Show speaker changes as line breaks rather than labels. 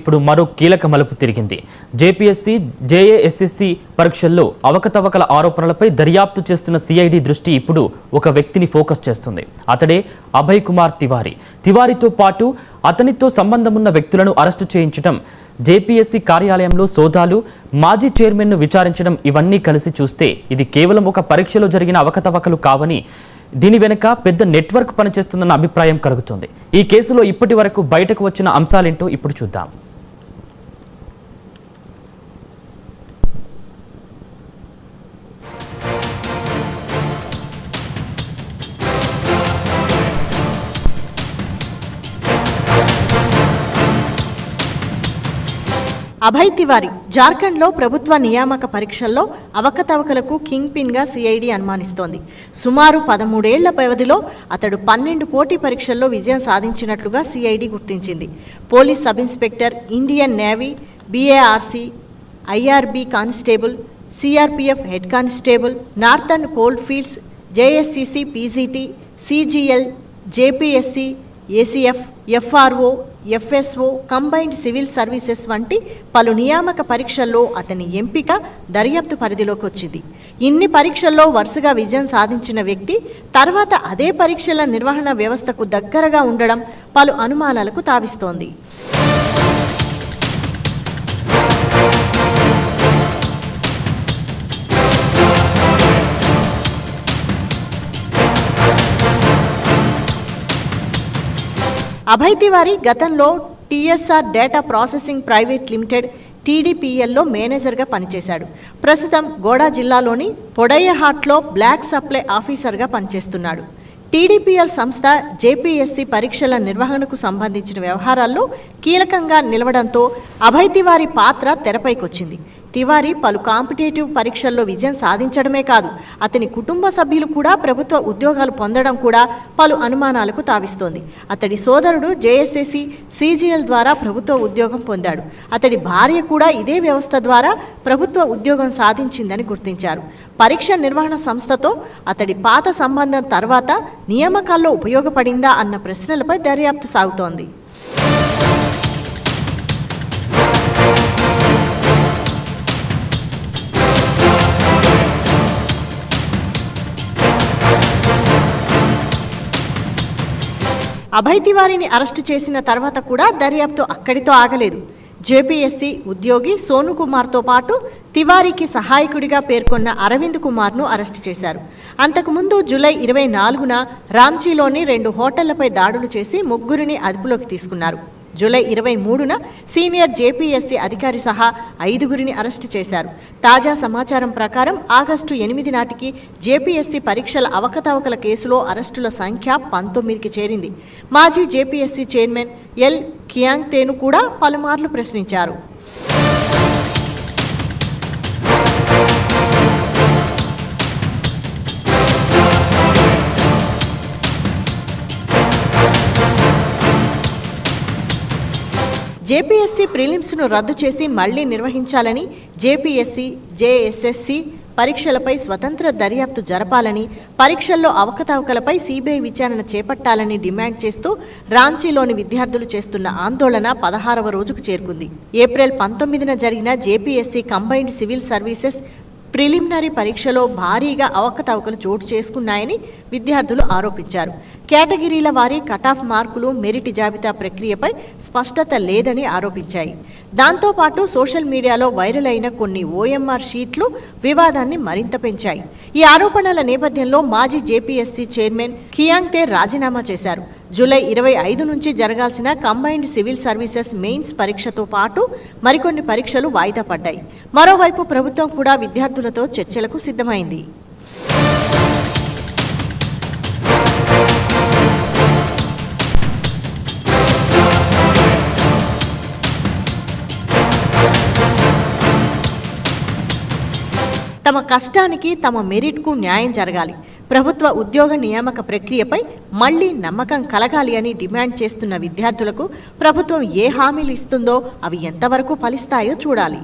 ఇప్పుడు మరో కీలక మలుపు తిరిగింది. జేపీఎస్సీ, జేఏఎస్ఎస్సీ పరీక్షల్లో అవకతవకల ఆరోపణలపై దర్యాప్తు చేస్తున్న సిఐడి దృష్టి ఇప్పుడు ఒక వ్యక్తిని ఫోకస్ చేస్తుంది. అతడే అభయ్ కుమార్ తివారీ. తివారీతో పాటు అతనితో సంబంధమున్న వ్యక్తులను అరెస్టు చేయించడం, జేపీఎస్సీ కార్యాలయంలో సోదాలు, మాజీ చైర్మన్ను విచారించడం ఇవన్నీ కలిసి చూస్తే ఇది కేవలం ఒక పరీక్షలో జరిగిన అవకతవకలు కావని, దీని వెనుక పెద్ద నెట్వర్క్ పనిచేస్తుందన్న అభిప్రాయం కలుగుతుంది. ఈ కేసులో ఇప్పటి వరకు బయటకు వచ్చిన అంశాలేంటో ఇప్పుడు చూద్దాం.
అభయ్ తివారీ జార్ఖండ్లో ప్రభుత్వ నియామక పరీక్షల్లో అవకతవకలకు కింగ్ పిన్గా సిఐడి అనుమానిస్తోంది. సుమారు 13 ఏళ్ల వ్యవధిలో అతడు 12 పోటీ పరీక్షల్లో విజయం సాధించినట్లుగా సిఐడి గుర్తించింది. Police sub inspector, Indian navy, BARC, IRB constable, CRPF head constable, northern coalfields, JSSC PGT, CGL, JPSC, ACF, FRO, FSO, combined civil services వంటి పలు నియామక పరీక్షల్లో అతని ఎంపిక దర్యాప్తు పరిధిలోకి వచ్చింది. ఇన్ని పరీక్షల్లో వరుసగా విజయం సాధించిన వ్యక్తి తర్వాత అదే పరీక్షల నిర్వహణ వ్యవస్థకు దగ్గరగా ఉండడం పలు అనుమానాలకు తావిస్తోంది. అభయ్ తివారీ గతంలో TSR data processing private limited టీడీపీఎల్లో మేనేజర్గా పనిచేశాడు. ప్రస్తుతం గోడా జిల్లాలోని పొడయ్యహాట్లో బ్లాక్ సప్లై ఆఫీసర్గా పనిచేస్తున్నాడు. టీడీపీఎల్ సంస్థ జేపీఎస్సీ పరీక్షల నిర్వహణకు సంబంధించిన వ్యవహారాల్లో కీలకంగా నిలవడంతో అభయ్ తివారీ పాత్ర తెరపైకొచ్చింది. తివారీ పలు కాంపిటేటివ్ పరీక్షల్లో విజయం సాధించడమే కాదు, అతని కుటుంబ సభ్యులు కూడా ప్రభుత్వ ఉద్యోగాలు పొందడం కూడా పలు అనుమానాలకు తావిస్తోంది. అతడి సోదరుడు జేఎస్ఎస్సీ, సిజిఎల్ ద్వారా ప్రభుత్వ ఉద్యోగం పొందాడు. అతడి భార్య కూడా ఇదే వ్యవస్థ ద్వారా ప్రభుత్వ ఉద్యోగం సాధించిందని గుర్తించారు. పరీక్ష నిర్వహణ సంస్థతో అతడి పాత సంబంధం తర్వాత నియామకాల్లో ఉపయోగపడిందా అన్న ప్రశ్నలపై దర్యాప్తు సాగుతోంది. అభయ్ తివారీని అరెస్టు చేసిన తర్వాత కూడా దర్యాప్తు అక్కడితో ఆగలేదు. జేపీఎస్సీ ఉద్యోగి సోను కుమార్తో పాటు తివారీకి సహాయకుడిగా పేర్కొన్న అరవింద్ కుమార్ను అరెస్టు చేశారు. అంతకుముందు జూలై 24న రాంచీలోని 2 హోటళ్లపై దాడులు చేసి 3 అదుపులోకి తీసుకున్నారు. జూలై 23న సీనియర్ జేపీఎస్సీ అధికారి సహా 5 అరెస్టు చేశారు. తాజా సమాచారం ప్రకారం ఆగస్టు 8 నాటికి జేపీఎస్సీ పరీక్షల అవకతవకల కేసులో అరెస్టుల సంఖ్య 19కి చేరింది. మాజీ జేపీఎస్సీ చైర్మన్ ఎల్ కియాంగ్తేను కూడా పలుమార్లు ప్రశ్నించారు. జేపీఎస్సీ ప్రిలిమ్స్ను రద్దు చేసి మళ్లీ నిర్వహించాలని, జేపీఎస్సీ, జేఎస్ఎస్సీ పరీక్షలపై స్వతంత్ర దర్యాప్తు జరపాలని, పరీక్షల్లో అవకతవకలపై సిబిఐ విచారణ చేపట్టాలని డిమాండ్ చేస్తూ రాంచీలోని విద్యార్థులు చేస్తున్న ఆందోళన 16వ రోజుకు చేరుకుంది. ఏప్రిల్ 19న జరిగిన JPSC combined civil services preliminary పరీక్షలో భారీగా అవకతవకలు చోటు చేసుకున్నాయని విద్యార్థులు ఆరోపించారు. కేటగిరీల వారీ కటాఫ్ మార్కులు, మెరిట్ జాబితా ప్రక్రియపై స్పష్టత లేదని ఆరోపించాయి. దాంతోపాటు సోషల్ మీడియాలో వైరల్ అయిన కొన్ని ఓఎంఆర్ షీట్లు వివాదాన్ని మరింత పెంచాయి. ఈ ఆరోపణల నేపథ్యంలో మాజీ జేపీఎస్సీ చైర్మన్ కియాంగ్తే రాజీనామా చేశారు. జూలై 25 నుంచి జరగాల్సిన కంబైన్డ్ సివిల్ సర్వీసెస్ మెయిన్స్ పరీక్షతో పాటు మరికొన్ని పరీక్షలు వాయిదా పడ్డాయి. మరోవైపు ప్రభుత్వం కూడా విద్యార్థులతో చర్చలకు సిద్ధమైంది. తమ కష్టానికి, తమ మెరిట్కు న్యాయం జరగాలి, ప్రభుత్వ ఉద్యోగ నియామక ప్రక్రియపై మళ్లీ నమ్మకం కలగాలి అని డిమాండ్ చేస్తున్న విద్యార్థులకు ప్రభుత్వం ఏ హామీలు ఇస్తుందో అవి ఎంతవరకు ఫలిస్తాయో చూడాలి.